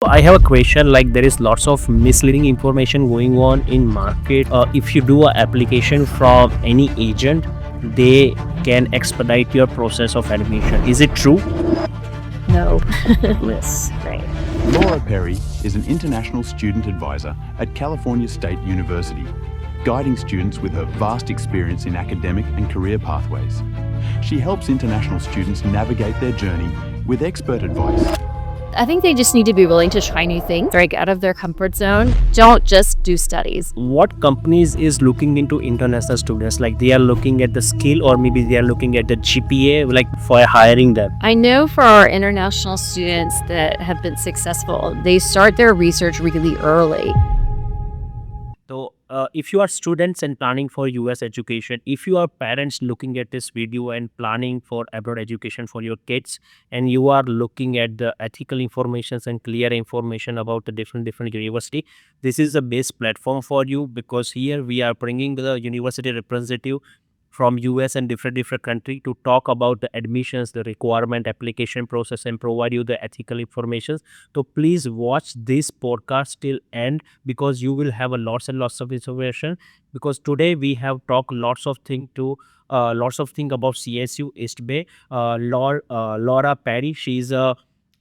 I have a question, like there is lots of misleading information going on in market. If you do an application from any agent, they can expedite your process of admission. Is it true? No. Yes. Right. Loura Perry is an international student advisor at California State University, guiding students with her vast experience in academic and career pathways. She helps international students navigate their journey with expert advice. I think they just need to be willing to try new things, break out of their comfort zone. Don't just do studies. What companies is looking into international students? Like they are looking at the skill, or maybe they are looking at the GPA, like for hiring them. I know for our international students that have been successful, they start their research really early. So if you are students and planning for US education, if you are parents looking at this video and planning for abroad education for your kids, and you are looking at the ethical informations and clear information about the different university, this is the best platform for you, because here we are bringing the university representative from US and different country to talk about the admissions, the requirement, application process, and provide you the ethical information. So please watch this podcast till end, because you will have a lots and lots of information. Because today we have talked lots of thing about CSU East Bay. Loura Perry, she is a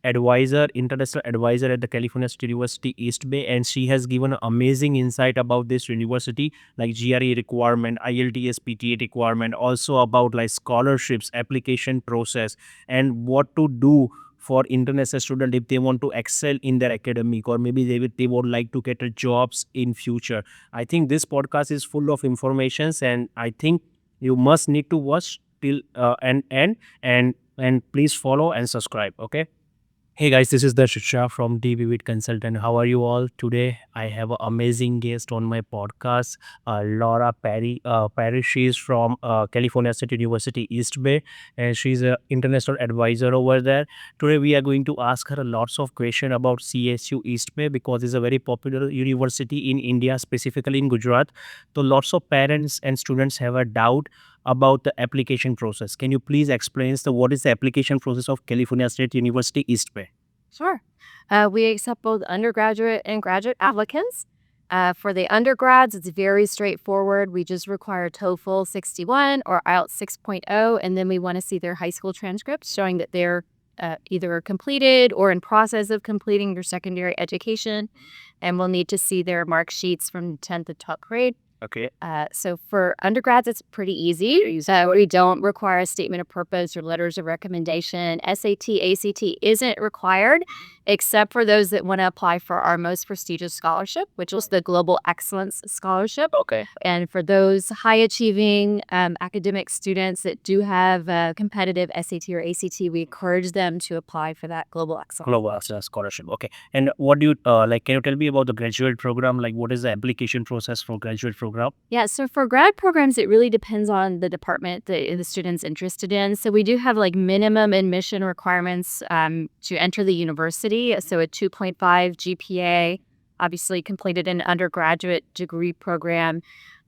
international advisor at the California State University East Bay, and she has given an amazing insight about this university, like GRE requirement, IELTS PTA requirement, also about like scholarships, application process, and what to do for international student if they want to excel in their academic, or maybe they would like to get a jobs in future. I think this podcast is full of informations, and I think you must need to watch till and please follow and subscribe. Okay. Hey guys, this is Darshan Shah from DVivid Consultant. How are you all? Today I have an amazing guest on my podcast, Loura Perry. She is from California State University East Bay, and she's an international advisor over there. Today we are going to ask her lots of questions about CSU East Bay, because it's a very popular university in India, specifically in Gujarat. So lots of parents and students have a doubt about the application process. Can you please explain what is the application process of California State University East Bay? Sure. We accept both undergraduate and graduate applicants. For the undergrads, it's very straightforward. We just require TOEFL 61 or IELTS 6.0, and then we want to see their high school transcripts showing that they're either completed or in process of completing their secondary education. And we'll need to see their mark sheets from 10th to 12th grade. Okay. So for undergrads, it's pretty easy. We don't require a statement of purpose or letters of recommendation. SAT, ACT isn't required, except for those that want to apply for our most prestigious scholarship, which is the Global Excellence Scholarship. Okay. And for those high-achieving academic students that do have a competitive SAT or ACT, we encourage them to apply for that Global Excellence. Global Excellence Scholarship. Okay. And what do you like? Can you tell me about the graduate program? Like, what is the application process for graduate program? Yeah, so for grad programs, it really depends on the department that the student's interested in. So we do have like minimum admission requirements to enter the university. So a 2.5 GPA, obviously completed an undergraduate degree program.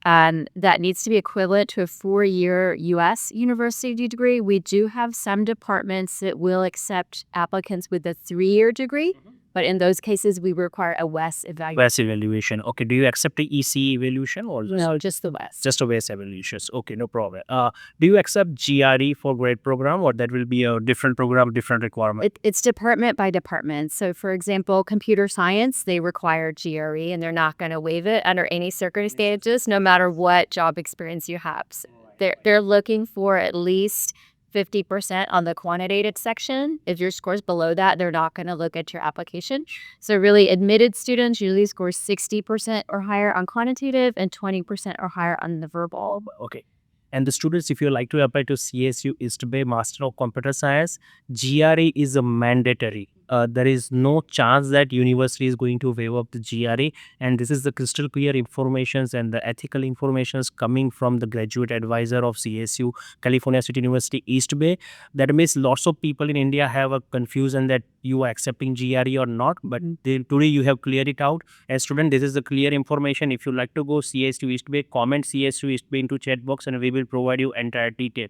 That needs to be equivalent to a 4-year U.S. university degree. We do have some departments that will accept applicants with a 3-year degree. But in those cases, we require a WES evaluation. WES evaluation. Okay. Do you accept the EC evaluation or No, just the WES. just a WES evaluations? Okay, no problem. Do you accept GRE for grade program, or that will be a different program, different requirement? It's department by department. So, for example, computer science, they require GRE, and they're not going to waive it under any circumstances, no matter what job experience you have. So they're looking for at least 50% on the quantitative section. If your score's below that, they're not going to look at your application. So really, admitted students usually score 60% or higher on quantitative and 20% or higher on the verbal. Okay. And the students, if you like to apply to CSU East Bay Master of Computer Science, GRE is a mandatory. There is no chance that university is going to waive up the GRE, and this is the crystal clear informations and the ethical informations coming from the graduate advisor of CSU California State University East Bay. That means lots of people in India have a confusion that you are accepting GRE or not, but today you have cleared it out. As student, this is the clear information. If you like to go CSU East Bay, comment CSU East Bay into chat box, and we will provide you entire detail.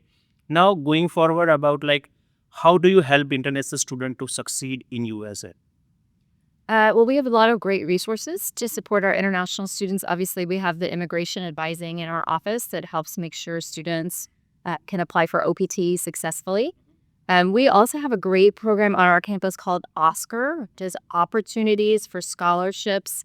Now going forward about like, how do you help international student to succeed in USA? Well, we have a lot of great resources to support our international students. Obviously, we have the immigration advising in our office that helps make sure students can apply for OPT successfully. We also have a great program on our campus called OSCAR, which is Opportunities for Scholarships,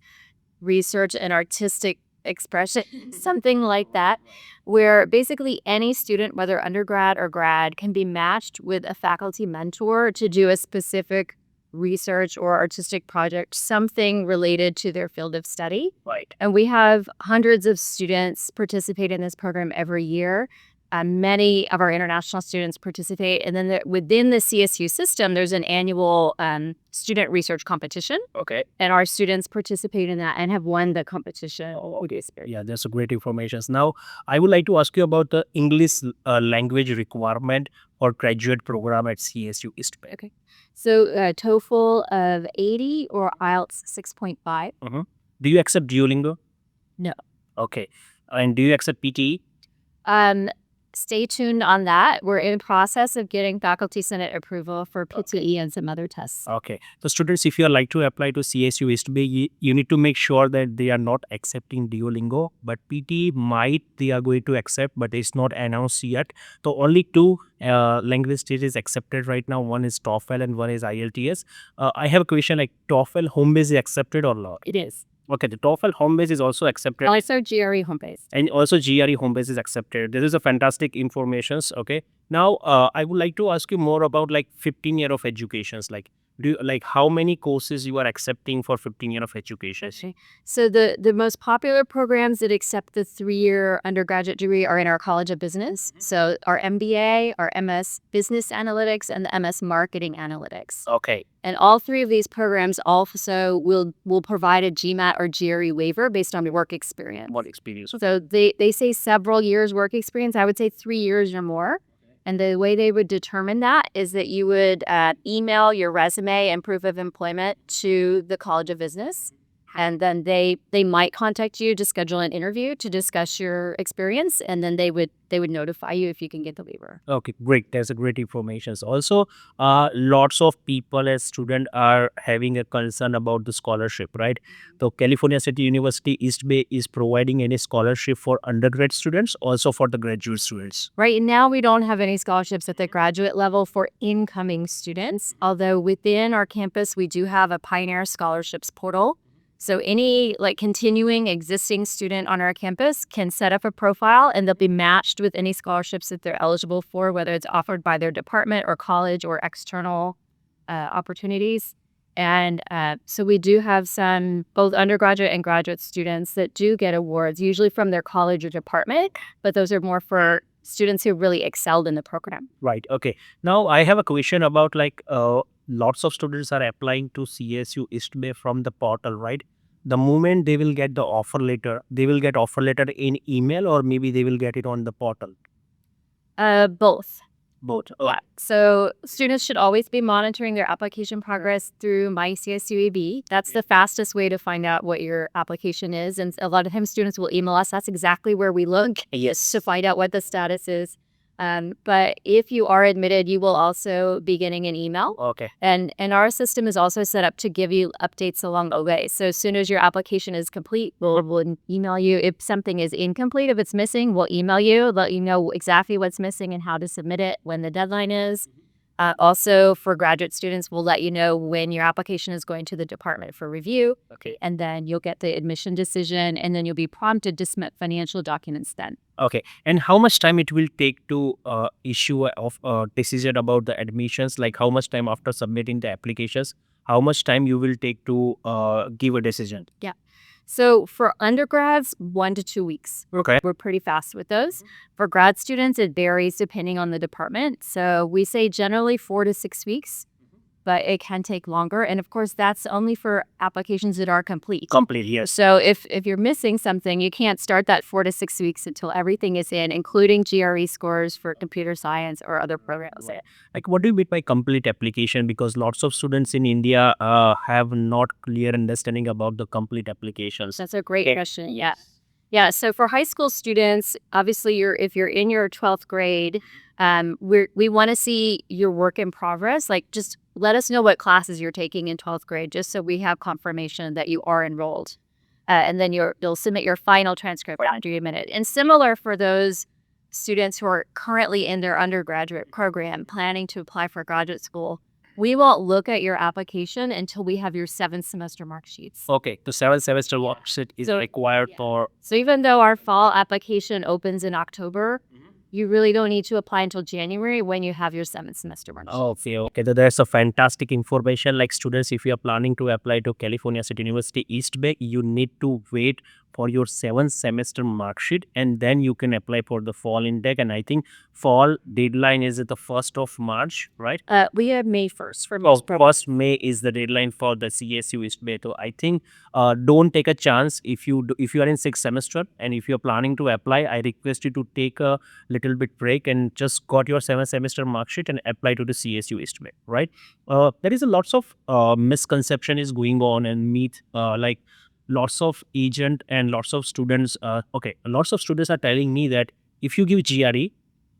Research, and Artistic Expression, something like that, where basically any student, whether undergrad or grad, can be matched with a faculty mentor to do a specific research or artistic project, something related to their field of study. Right. And we have hundreds of students participate in this program every year. Many of our international students participate. And then within the CSU system, there's an annual student research competition. Okay. And our students participate in that and have won the competition. Yeah, that's a great information. Now, I would like to ask you about the English language requirement for graduate program at CSU East Bay. Okay. So TOEFL of 80 or IELTS 6.5. Do you accept Duolingo? No. Okay. And do you accept PTE? Stay tuned on that. We're in process of getting Faculty Senate approval for PTE and some other tests. Okay. So students, if you are like to apply to CSU East Bay, you need to make sure that they are not accepting Duolingo, but PTE they are going to accept, but it's not announced yet. So only two language tests accepted right now. One is TOEFL and one is IELTS. I have a question, like TOEFL home base is accepted or not? It is. Okay, the TOEFL home base is also accepted. Also GRE home base. And also GRE home base is accepted. This is a fantastic informations. Okay. Now, I would like to ask you more about like 15 year of educations. Like, how many courses you are accepting for 15 year of education? Okay. So the most popular programs that accept the 3-year undergraduate degree are in our College of Business. So our MBA, our MS Business Analytics, and the MS Marketing Analytics. Okay. And all three of these programs also will provide a GMAT or GRE waiver based on your work experience. What experience? So they say several years work experience. I would say 3 years or more. And the way they would determine that is that you would email your resume and proof of employment to the College of Business. And then they might contact you to schedule an interview to discuss your experience. And then they would notify you if you can get the waiver. Okay, great. That's a great information. Also, lots of people as students are having a concern about the scholarship, right? So California State University East Bay is providing any scholarship for undergrad students, also for the graduate students. Right now, we don't have any scholarships at the graduate level for incoming students. Although within our campus, we do have a Pioneer Scholarships portal. So any continuing existing student on our campus can set up a profile and they'll be matched with any scholarships that they're eligible for, whether it's offered by their department or college or external opportunities. And so we do have some both undergraduate and graduate students that do get awards, usually from their college or department, but those are more for students who really excelled in the program. Right. Okay. Now I have a question about lots of students are applying to CSU East Bay from the portal, right? The moment they will get the offer letter, they will get offer letter in email or maybe they will get it on the portal? Both. Both. Yeah. So students should always be monitoring their application progress through My CSU EB. That's the fastest way to find out what your application is. And a lot of times students will email us. That's exactly where we look to find out what the status is. But if you are admitted, you will also be getting an email. Okay. And our system is also set up to give you updates along the way. So as soon as your application is complete, we'll email you. If something is incomplete, if it's missing, we'll email you, let you know exactly what's missing and how to submit it, when the deadline is. Also, for graduate students, we'll let you know when your application is going to the department for review. Okay. And then you'll get the admission decision, and then you'll be prompted to submit financial documents then. Okay. And how much time it will take to issue a decision about the admissions? Like how much time after submitting the applications, how much time you will take to give a decision? Yeah. So for undergrads, 1 to 2 weeks. Okay. We're pretty fast with those. For grad students, it varies depending on the department. So we say generally 4 to 6 weeks, but it can take longer. And of course, that's only for applications that are complete. Complete, yes. So if you're missing something, you can't start that 4 to 6 weeks until everything is in, including GRE scores for computer science or other programs. Like, what do you mean by complete application? Because lots of students in India have not clear understanding about the complete applications. That's a great question. Yeah. Yeah. So for high school students, obviously, if you're in your 12th grade, we want to see your work in progress, like just let us know what classes you're taking in 12th grade, just so we have confirmation that you are enrolled. And then you'll submit your final transcript after you admit it. And similar for those students who are currently in their undergraduate program planning to apply for graduate school, we won't look at your application until we have your 7th semester mark sheets. Okay, the 7th semester mark sheet is required for. So even though our fall application opens in October, you really don't need to apply until January when you have your 7th semester mark sheets. Okay. So there's a fantastic information. Like students, if you are planning to apply to California State University East Bay, you need to wait for your 7th semester mark sheet, and then you can apply for the fall intake. And I think fall deadline is at the 1st of March, right? We have May 1st for most programs. 1st May is the deadline for the CSU East Bay. So I think don't take a chance if you are in 6th semester and if you're planning to apply. I request you to take a little bit break and just got your 7th semester mark sheet and apply to the CSU East Bay, right? There is a lots of misconception is going on and myth, like lots of agent and lots of students. Lots of students are telling me that if you give GRE,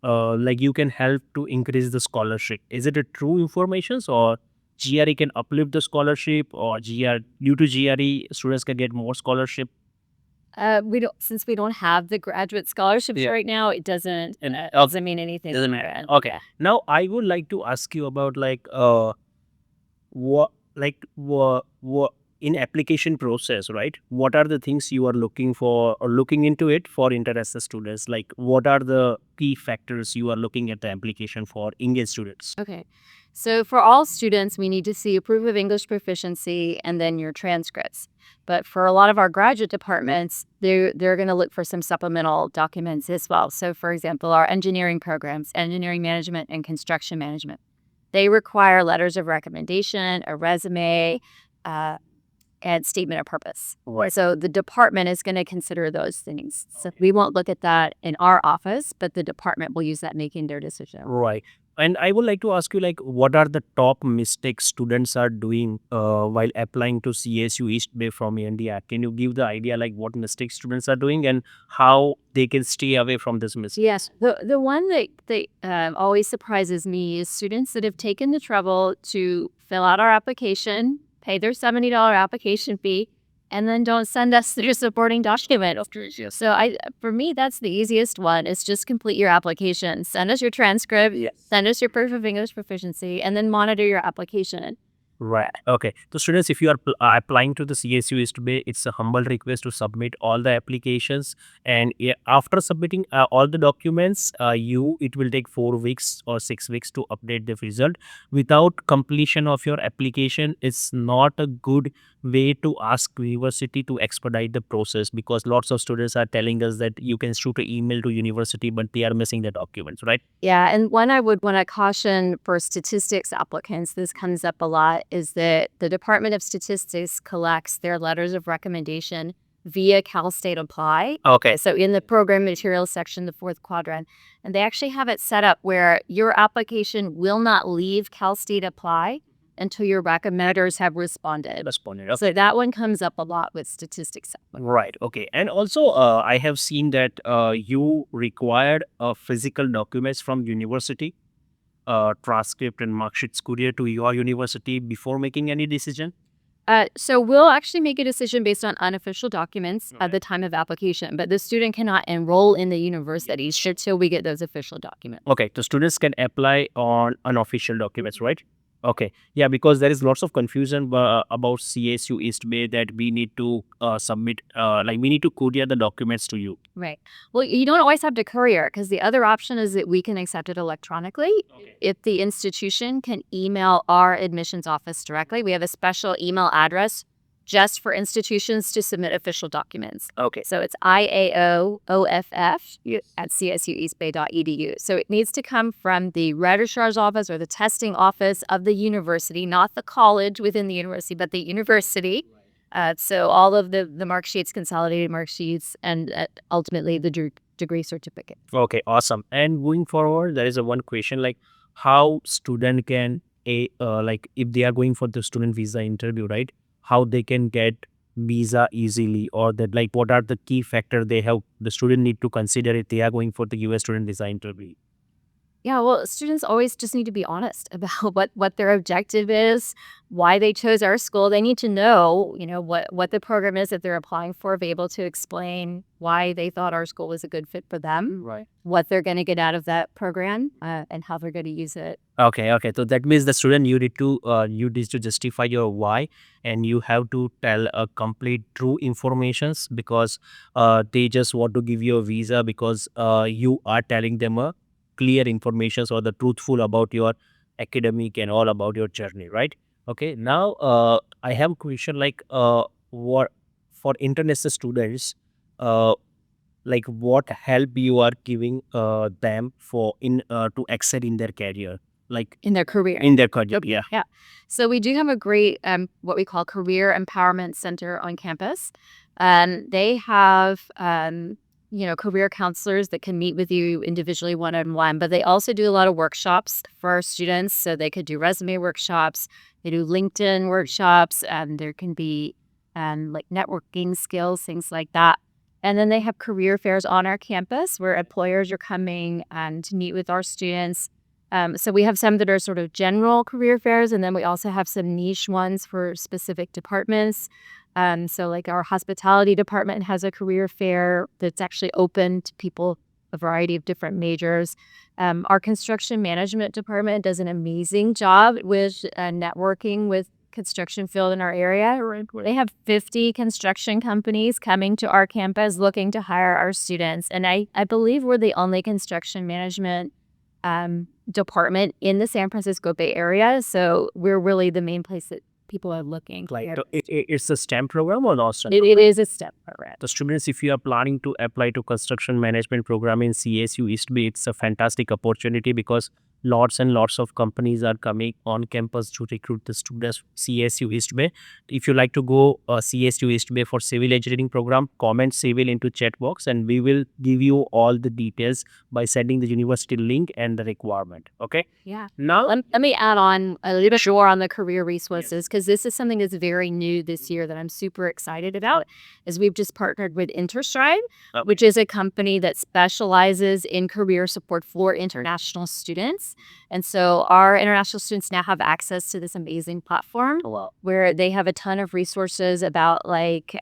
like you can help to increase the scholarship. Is it a true information, or GRE can uplift the scholarship, or due to GRE students can get more scholarship? Since we don't have the graduate scholarships right now, it doesn't mean anything. Doesn't matter. Okay. Now I would like to ask you about what in application process, right? What are the things you are looking for or looking into it for interested students? Like what are the key factors you are looking at the application for engaged students? Okay. So for all students, we need to see a proof of English proficiency and then your transcripts. But for a lot of our graduate departments, they're going to look for some supplemental documents as well. So for example, our engineering programs, engineering management and construction management, they require letters of recommendation, a resume, and statement of purpose. Right. So the department is going to consider those things. So we won't look at that in our office, but the department will use that making their decision. Right. And I would like to ask you, like, what are the top mistakes students are doing while applying to CSU East Bay from India? Can you give the idea, like, what mistakes students are doing and how they can stay away from this mistake? Yes. The one that always surprises me is students that have taken the trouble to fill out our application, pay their $70 application fee, and then don't send us their supporting document. So for me, that's the easiest one. Is just complete your application. Send us your transcript. Yes. Send us your proof of English proficiency, and then monitor your application. Right. Okay. So students, if you are applying to the CSU East Bay, it's a humble request to submit all the applications. And after submitting all the documents, it will take 4 weeks or 6 weeks to update the result. Without completion of your application, it's not a good way to ask university to expedite the process, because lots of students are telling us that you can shoot an email to university, but they are missing the documents, right? Yeah, and one I would want to caution for statistics applicants, this comes up a lot, is that the Department of Statistics collects their letters of recommendation via Cal State Apply. Okay. So in the program materials section, the 4th quadrant, and they actually have it set up where your application will not leave Cal State Apply until your recommenders have responded. Okay. So that one comes up a lot with statistics. Right. Okay. And also, I have seen that you required physical documents from university, transcript and mark sheets courier to your university before making any decision. So we'll actually make a decision based on unofficial documents at the time of application, but the student cannot enroll in the university until we get those official documents. Okay. So students can apply on unofficial documents, right? Okay. Yeah, because there is lots of confusion about CSU East Bay that we need to submit, we need to courier the documents to you. Right. Well, you don't always have to courier, because the other option is that we can accept it electronically. Okay. If the institution can email our admissions office directly, we have a special email address just for institutions to submit official documents. Okay. So it's IAOOFF@csueastbay.edu. So it needs to come from the registrar's office or the testing office of the university, not the college within the university, but the university. So all of the mark sheets, consolidated mark sheets, and ultimately the degree certificate. Okay, awesome. And going forward, there is a one question, like how student can if they are going for the student visa interview, right? How they can get visa easily, or that, like, what are the key factors the student need to consider if they are going for the US student visa interview? Yeah, well, students always just need to be honest about what their objective is, why they chose our school. They need to know, what the program is that they're applying for, be able to explain why they thought our school was a good fit for them, Right. what they're going to get out of that program, and how they're going to use it. Okay. So that means the student you need to justify your why, and you have to tell a complete true informations, because they just want to give you a visa because you are telling them a clear informations or the truthful about your academic and all about your journey, right? Okay. Now I have a question, like what for international students, uh, like what help you are giving them for in to excel in their career, like In their career. in their career. Yeah. Yeah. So we do have a great what we call career empowerment center on campus. They have career counselors that can meet with you individually one-on-one, but they also do a lot of workshops for our students. So they could do resume workshops, they do LinkedIn workshops, there can be like networking skills, things like that. And then they have career fairs on our campus where employers are coming to meet with our students. So we have some that are sort of general career fairs, and then we also have some niche ones for specific departments. So like our hospitality department has a career fair that's actually open to people, a variety of different majors. Our construction management department does an amazing job with networking with construction field in our area. They have 50 construction companies coming to our campus looking to hire our students. And I believe we're the only construction management department in the San Francisco Bay Area. So we're really the main place that people are looking. Like it's a STEM program or not? It is a STEM program. The students, if you are planning to apply to construction management program in CSU East Bay, it's a fantastic opportunity because lots and lots of companies are coming on campus to recruit the students. CSU East Bay. If you like to go CSU East Bay for civil engineering program, comment civil into chat box, and we will give you all the details by sending the university link and the requirement. Okay. Yeah. Now Let me add on a little bit more on the career resources, because this is something that's very new this year that I'm super excited about. Is we've just partnered with Interstride, which is a company that specializes in career support for international students. And so our international students now have access to this amazing platform where they have a ton of resources about like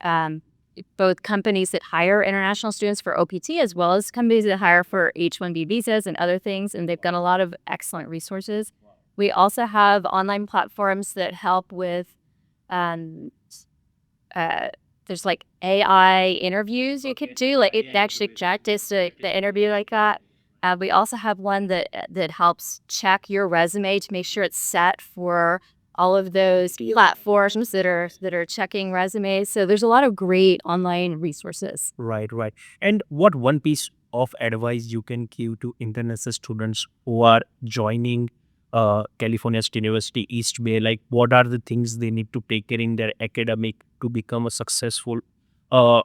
both companies that hire international students for OPT as well as companies that hire for H-1B visas and other things. And they've got a lot of excellent resources. We also have online platforms that help with there's like AI interviews you could do. Like it actually practice the interview like that. We also have one that helps check your resume to make sure it's set for all of those platforms that are checking resumes. So there's a lot of great online resources. Right. And what one piece of advice you can give to international students who are joining California State University East Bay? Like, what are the things they need to take care in their academic to become a successful,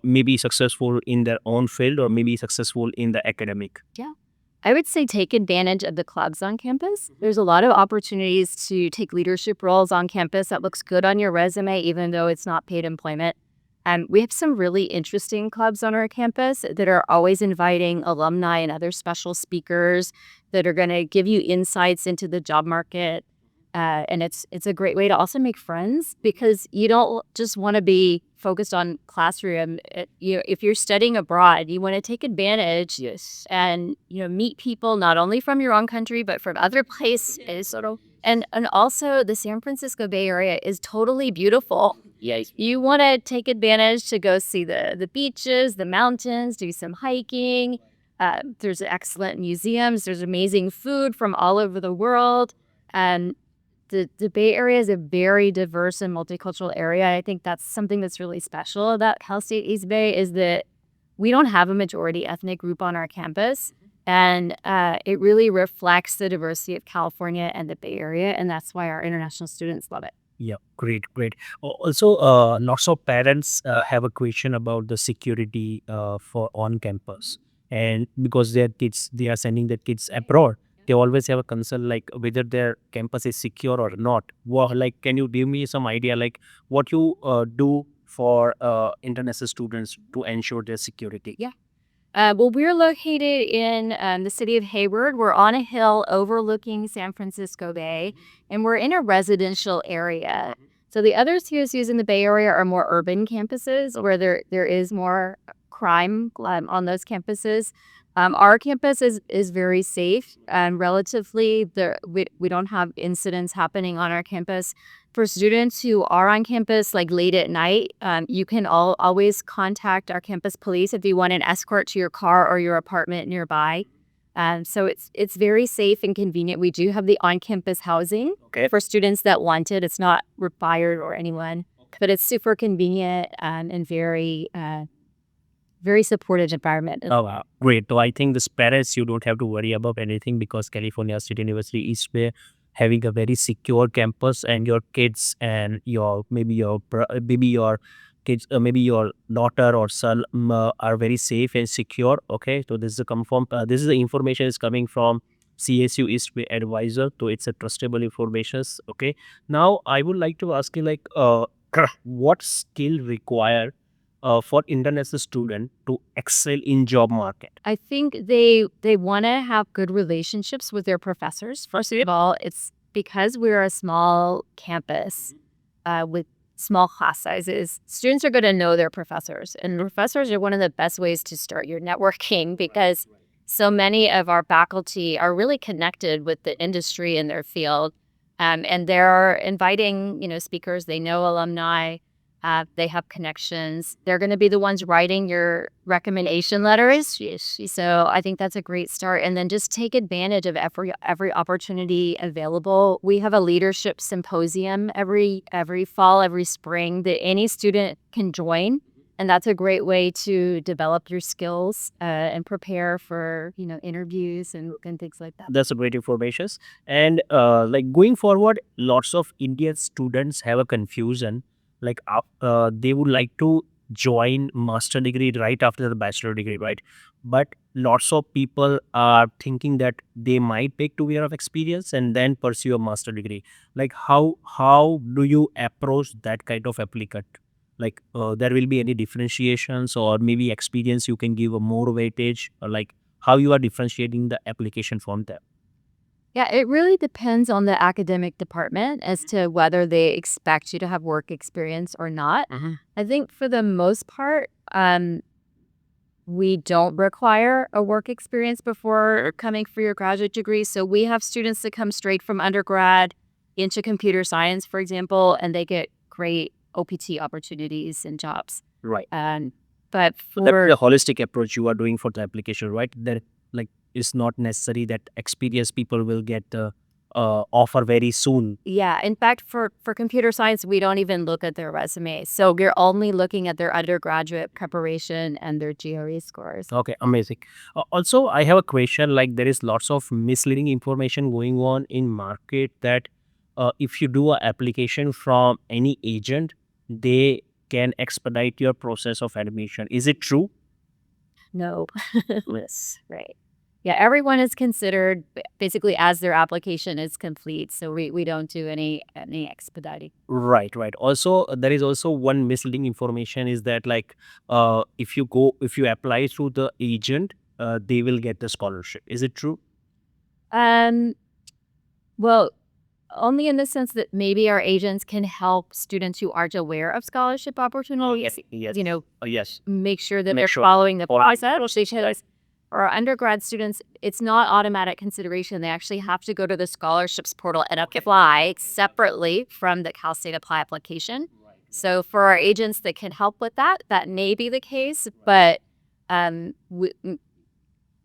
maybe successful in their own field or maybe successful in the academic? Yeah. I would say take advantage of the clubs on campus. There's a lot of opportunities to take leadership roles on campus that looks good on your resume, even though it's not paid employment. We have some really interesting clubs on our campus that are always inviting alumni and other special speakers that are going to give you insights into the job market. And it's a great way to also make friends, because you don't just want to be focused on classroom. If you're studying abroad, you want to take advantage and meet people not only from your own country but from other places. And also the San Francisco Bay Area is totally beautiful. Yes. You want to take advantage to go see the beaches, the mountains, do some hiking. There's excellent museums. There's amazing food from all over the world. And the Bay Area is a very diverse and multicultural area. I think that's something that's really special about Cal State East Bay, is that we don't have a majority ethnic group on our campus. And it really reflects the diversity of California and the Bay Area. And that's why our international students love it. Yeah, great. Also, lots of parents have a question about the security for on campus, and because their kids, they are sending their kids abroad, they always have a concern like whether their campus is secure or not. Like, can you give me some idea like what you do for international students to ensure their security? Yeah. Well, we're located in the city of Hayward. We're on a hill overlooking San Francisco Bay, and we're in a residential area. So the other CSUs in the Bay Area are more urban campuses where there is more crime on those campuses. Our campus is very safe and relatively we don't have incidents happening on our campus. For students who are on campus like late at night, you can always contact our campus police if you want an escort to your car or your apartment nearby. So it's very safe and convenient. We do have the on-campus housing for students that want it. It's not required or anyone, but it's super convenient and very supportive environment. Oh, wow. Great. So I think this parents, you don't have to worry about anything because California State University East Bay having a very secure campus, and your kids and maybe your kids, maybe your daughter or son are very safe and secure. Okay, so this is a confirm. This is the information is coming from CSU East Bay advisor, so it's a trustable information. Okay, now I would like to ask you like, what skill required for international student to excel in job market? I think they want to have good relationships with their professors. First of all, it's because we're a small campus with small class sizes. Students are going to know their professors, and professors are one of the best ways to start your networking because so many of our faculty are really connected with the industry in their field, and they're inviting speakers. They know alumni. They have connections. They're going to be the ones writing your recommendation letters. So I think that's a great start. And then just take advantage of every opportunity available. We have a leadership symposium every fall, every spring that any student can join. And that's a great way to develop your skills and prepare for interviews and things like that. That's a great information. And like going forward, lots of Indian students have a confusion. Like they would like to join master degree right after the bachelor degree, right? But lots of people are thinking that they might take 2 years of experience and then pursue a master degree. Like how do you approach that kind of applicant? Like there will be any differentiations or maybe experience you can give a more weightage, or like how you are differentiating the application from them? Yeah, it really depends on the academic department as to whether they expect you to have work experience or not. I think for the most part, we don't require a work experience before coming for your graduate degree. So we have students that come straight from undergrad into computer science, for example, and they get great OPT opportunities and jobs. Right. But So that's for the holistic approach you are doing for the application, right? That like it's not necessary that experienced people will get the offer very soon. Yeah, in fact, for computer science, we don't even look at their resume. So we're only looking at their undergraduate preparation and their GRE scores. Okay, amazing. Also, I have a question. Like there is lots of misleading information going on in market that if you do a application from any agent, they can expedite your process of admission. Is it true? No. Yes, right. Yeah, everyone is considered basically as their application is complete. So we don't do any expediting. Right. Also, there is also one misleading information is that like if you apply through the agent, they will get the scholarship. Is it true? Well, only in the sense that maybe our agents can help students who aren't aware of scholarship opportunities. Yes. Yes. Make sure that Make they're sure. following the process. For our undergrad students, it's not automatic consideration. They actually have to go to the scholarships portal and apply separately from the Cal State Apply application. So for our agents that can help with that, that may be the case, but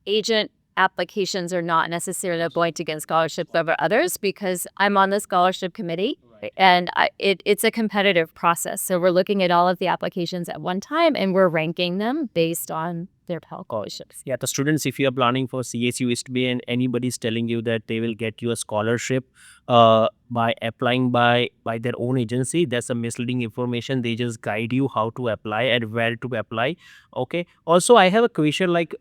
agent applications are not necessarily going to get scholarships over others because I'm on the scholarship committee and it's a competitive process. So we're looking at all of the applications at one time and we're ranking them based on their Pell scholarships. Yeah, the students, if you are planning for CSU East Bay and anybody is telling you that they will get you a scholarship by applying by their own agency, that's a misleading information. They just guide you how to apply and where to apply. Okay. Also, I have a question like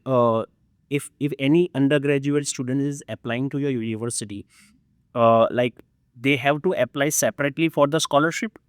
if any undergraduate student is applying to your university, like they have to apply separately for the scholarship?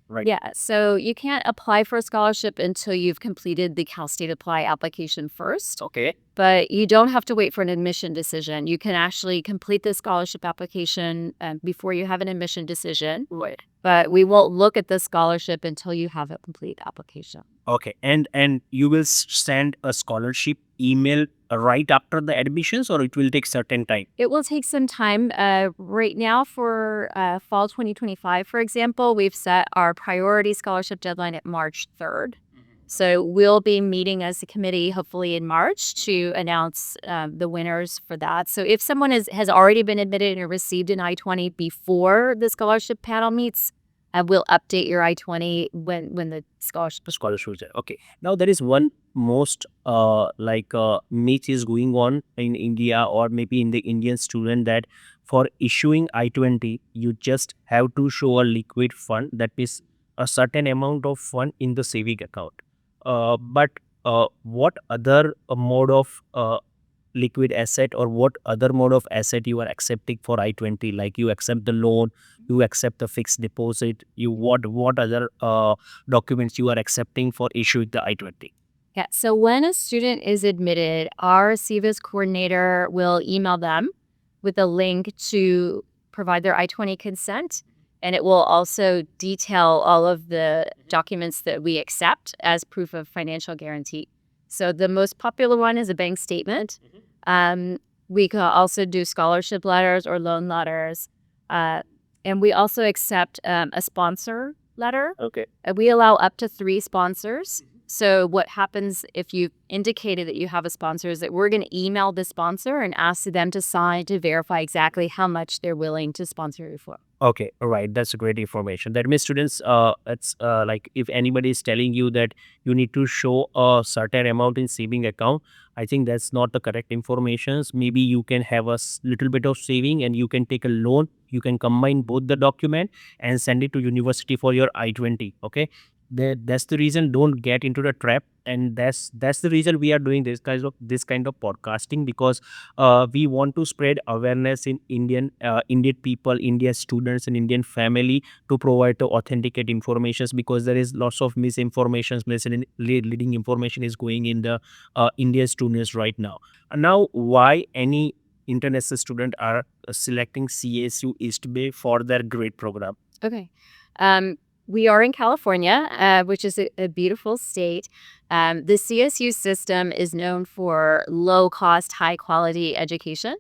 right? Yeah, so you can't apply for a scholarship until you've completed the Cal State Apply application first. Okay. But you don't have to wait for an admission decision. You can actually complete the scholarship application before you have an admission decision. Right. But we won't look at the scholarship until you have a complete application. Okay. And you will send a scholarship email right after the admissions, or it will take certain time? It will take some time. Right now for fall 2025, for example, we've set our priority scholarship deadline at March 3rd. So we'll be meeting as a committee, hopefully in March, to announce the winners for that. So if someone has already been admitted and received an I-20 before the scholarship panel meets, we'll update your I-20 when the scholarship. Okay. Now there is one most myth is going on in India, or maybe in the Indian student, that for issuing I-20, you just have to show a liquid fund, that is a certain amount of fund in the saving account. But what other mode of liquid asset, or what other mode of asset you are accepting for I-20? Like you accept the loan, you accept the fixed deposit, what other documents you are accepting for issuing the I-20? Yeah, so when a student is admitted, our CVIS coordinator will email them with a link to provide their I-20 consent. And it will also detail all of the documents that we accept as proof of financial guarantee. So the most popular one is a bank statement. We can also do scholarship letters or loan letters. And we also accept a sponsor letter. Okay. We allow up to 3 sponsors. So what happens if you indicated that you have a sponsor is that we're going to email the sponsor and ask them to sign to verify exactly how much they're willing to sponsor you for. Okay, right. That's great information. That means students, it's like if anybody is telling you that you need to show a certain amount in saving account, I think that's not the correct information. Maybe you can have a little bit of saving and you can take a loan. You can combine both the document and send it to university for your I-20. Okay. That's the reason. Don't get into the trap, and that's the reason we are doing this kind of podcasting, because we want to spread awareness in Indian people, Indian students, and Indian family, to provide the authenticate informations, because there is lots of misinformation, misleading information is going in the Indian students right now. And now, why any international student are selecting CSU East Bay for their grade program? Okay. We are in California, which is a beautiful state. The CSU system is known for low-cost, high-quality education.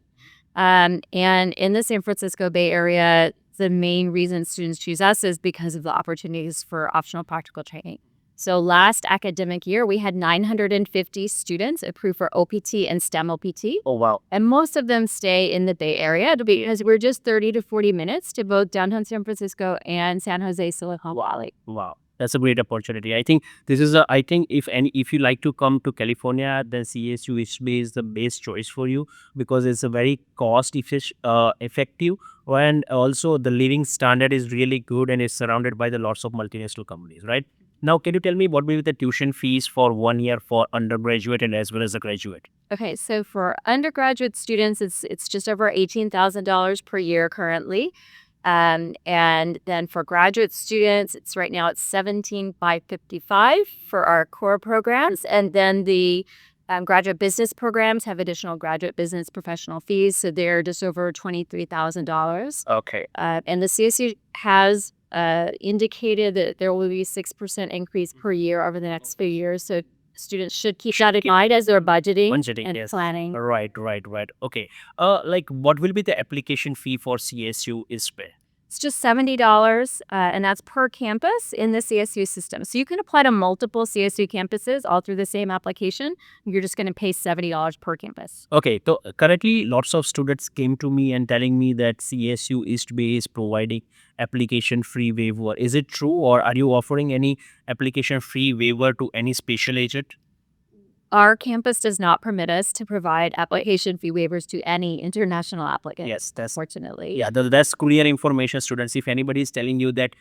And in the San Francisco Bay Area, the main reason students choose us is because of the opportunities for optional practical training. So last academic year, we had 950 students approved for OPT and STEM OPT. Oh, wow. And most of them stay in the Bay Area because we're just 30 to 40 minutes to both downtown San Francisco and San Jose, Silicon Valley. Wow. That's a great opportunity. I think this is I think if you like to come to California, then CSU East Bay is the best choice for you, because it's a very cost effective, and also the living standard is really good, and it's surrounded by the lots of multinational companies, right? Now, can you tell me what will be the tuition fees for 1 year for undergraduate and as well as a graduate? Okay, so for undergraduate students, it's just over $18,000 per year currently. And then for graduate students, it's right now it's $17,555 for our core programs. And then the graduate business programs have additional graduate business professional fees. So they're just over $23,000. Okay. And the CSU has indicated that there will be a 6% increase per year over the next few years. So students should keep that in mind as they're budgeting and yes. planning. Right. Okay. Like what will be the application fee for CSU East Bay? It's just $70, and that's per campus in the CSU system. So you can apply to multiple CSU campuses all through the same application. You're just going to pay $70 per campus. Okay, so currently lots of students came to me and telling me that CSU East Bay is providing application free waiver. Is it true, or are you offering any application free waiver to any special agent? Our campus does not permit us to provide application fee waivers to any international applicants. Yes, that's fortunately. Yeah, that's clear information, students. If anybody is telling you that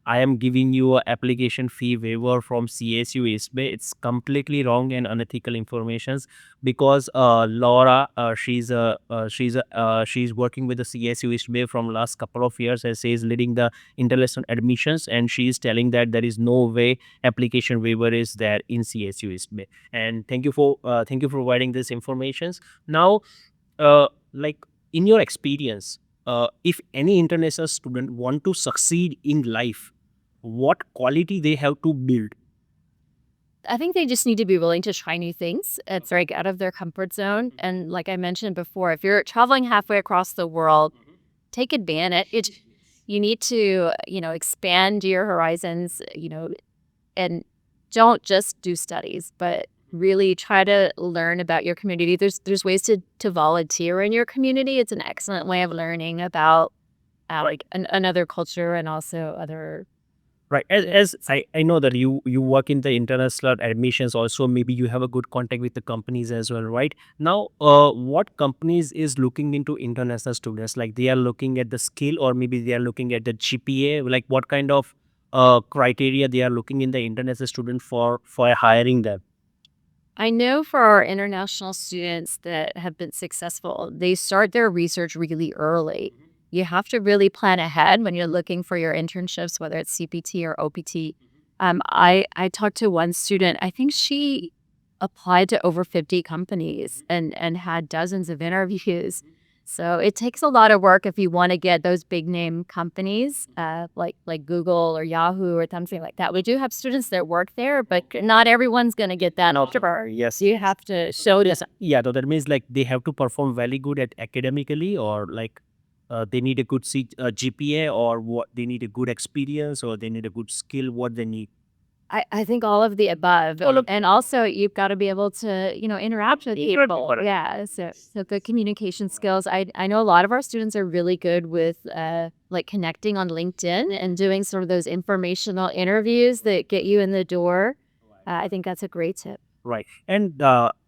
I am giving you a application fee waiver from CSU East Bay. It's completely wrong and unethical informations because Laura, she's working with the CSU East Bay from last couple of years as she is leading the international admissions, and she is telling that there is no way application waiver is there in CSU East Bay. And thank you for providing this informations. Now, like in your experience, if any international student want to succeed in life, what quality they have to build? I think they just need to be willing to try new things. It's like out of their comfort zone. And like I mentioned before, if you're traveling halfway across the world, take advantage. You need to, expand your horizons, and don't just do studies, but really try to learn about your community. There's ways to volunteer in your community. It's an excellent way of learning about another culture and also other. Right. As I know that you work in the international admissions also, maybe you have a good contact with the companies as well, right? Now, what companies is looking into international students? Like they are looking at the skill, or maybe they are looking at the GPA. Like what kind of criteria they are looking in the international student for hiring them? I know for our international students that have been successful, they start their research really early. You have to really plan ahead when you're looking for your internships, whether it's CPT or OPT. I talked to one student. I think she applied to over 50 companies and had dozens of interviews. So it takes a lot of work if you want to get those big name companies like Google or Yahoo or something like that. We do have students that work there, but not everyone's going to get that offer. Yes. You have to show this. Yeah, so that means like they have to perform very good at academically, or like they need a good GPA, or what they need a good experience, or they need a good skill. What they need. I think all of the above. And also you've got to be able to, interact with people. Yeah. So good communication skills. I know a lot of our students are really good with like connecting on LinkedIn and doing sort of those informational interviews that get you in the door. I think that's a great tip. Right. And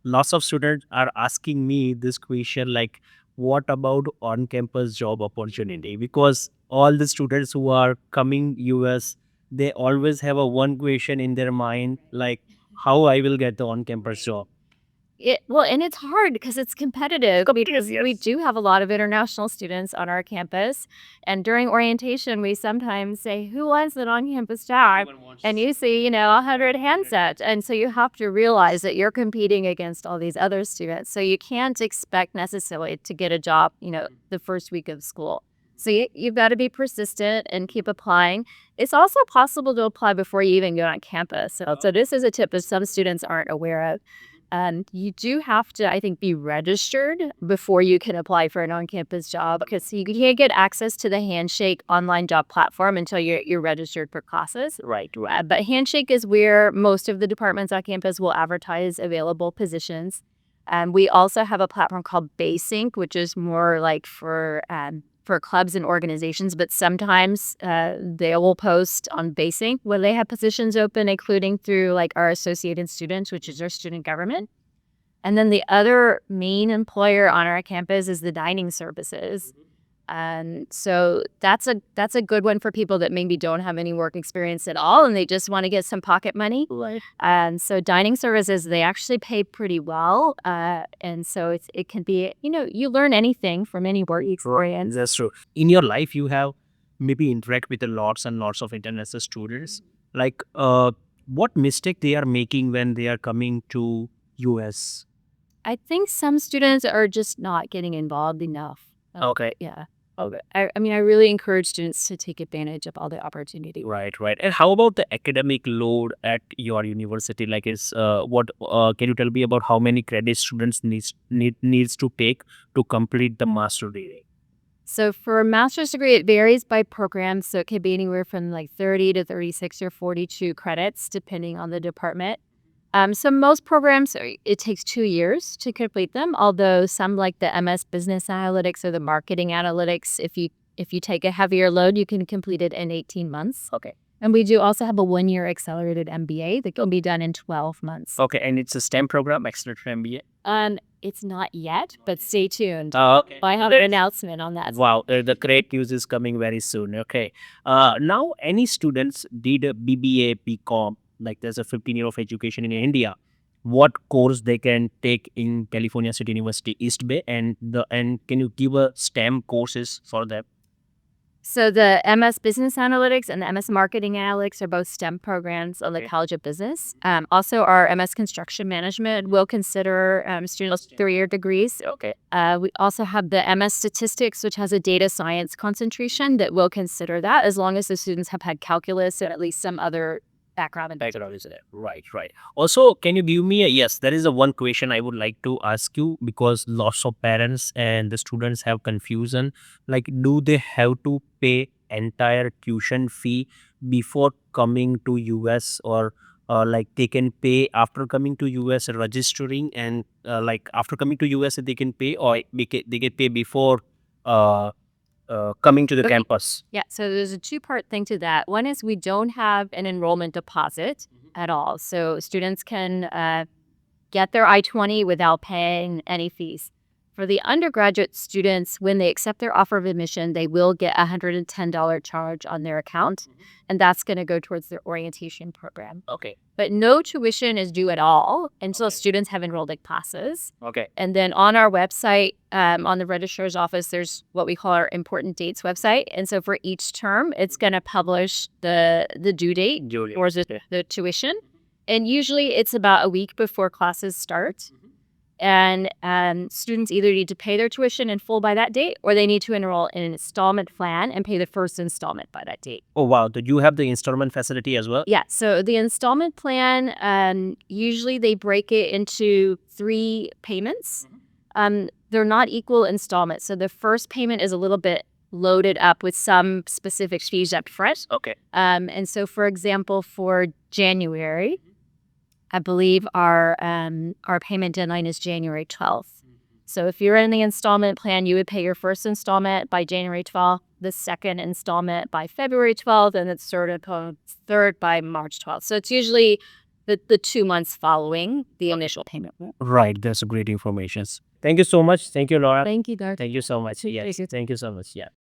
lots of students are asking me this question, like, what about on-campus job opportunity? Because all the students who are coming US, they always have a one question in their mind, like, how I will get the on-campus job. And it's hard because it's competitive. Because we do have a lot of international students on our campus, and during orientation, we sometimes say, "Who wants an on-campus job?" And you see, 100 handsets, and so you have to realize that you're competing against all these other students. So you can't expect necessarily to get a job, the first week of school. So you've got to be persistent and keep applying. It's also possible to apply before you even get on campus. So this is a tip that some students aren't aware of. You do have to, I think, be registered before you can apply for an on-campus job, because you can't get access to the Handshake online job platform until you're registered for classes. Right. But Handshake is where most of the departments on campus will advertise available positions. We also have a platform called Basync, which is more like for clubs and organizations, but sometimes they will post on Basync when they have positions open, including through like our Associated Students, which is our student government. And then the other main employer on our campus is the dining services. And so that's a good one for people that maybe don't have any work experience at all and they just want to get some pocket money. Right. And so dining services, they actually pay pretty well. And so it can be, you learn anything from any work experience. That's true. In your life, you have maybe interact with lots and lots of international students. Like, what mistake they are making when they are coming to US? I think some students are just not getting involved enough. Okay. Yeah. Okay. I mean, I really encourage students to take advantage of all the opportunity. Right. And how about the academic load at your university? Like, can you tell me about how many credits students needs to take to complete the master degree? So for a master's degree, it varies by program. So it could be anywhere from like 30 to 36 or 42 credits, depending on the department. So most programs, it takes 2 years to complete them, although some like the MS Business Analytics or the Marketing Analytics, if you take a heavier load, you can complete it in 18 months. Okay. And we do also have a 1-year accelerated MBA that can be done in 12 months. Okay, and it's a STEM program, accelerated MBA. It's not yet, but stay tuned. Okay. I have an announcement on that. Wow, the great news is coming very soon. Okay. Now, any students did a BBA, BCom, like there's a 15-year of education in India. What course they can take in California State University East Bay, and can you give a STEM courses for them? So the MS Business Analytics and the MS Marketing Analytics are both STEM programs on the Okay. College of Business. Also, our MS Construction Management will consider students 3-year degrees. Okay. We also have the MS Statistics, which has a data science concentration that will consider that as long as the students have had calculus and at least some other background in Background is there. Right. Also, can you give me yes, there is a one question I would like to ask you, because lots of parents and the students have confusion. Like, do they have to pay entire tuition fee before coming to US, or like they can pay after coming to US registering, and like after coming to US they can pay, or they can pay before coming to the Okay. campus? Yeah, so there's a two-part thing to that. One is we don't have an enrollment deposit at all. So students can get their I-20 without paying any fees. For the undergraduate students, when they accept their offer of admission, they will get a $110 charge on their account, and that's going to go towards their orientation program. Okay. But no tuition is due at all until Okay. students have enrolled in classes. Okay. And then on our website, on the registrar's office, there's what we call our important dates website. And so for each term, it's going to publish the due date Julia. or the tuition. And usually it's about a week before classes start. And students either need to pay their tuition in full by that date, or they need to enroll in an installment plan and pay the first installment by that date. Oh, wow. Do you have the installment facility as well? Yeah, so the installment plan, usually they break it into 3 payments. They're not equal installments. So the first payment is a little bit loaded up with some specific fees up front. Okay. And so, for example, for January, I believe our payment deadline is January 12th. So if you're in the installment plan, you would pay your first installment by January 12th, the second installment by February 12th, and the third by March 12th. So it's usually the 2 months following the initial payment. Right. That's great information. Thank you so much. Thank you, Laura. Thank you, Darshan. Thank you so much. Yes. Thank you. Thank you so much. Yeah.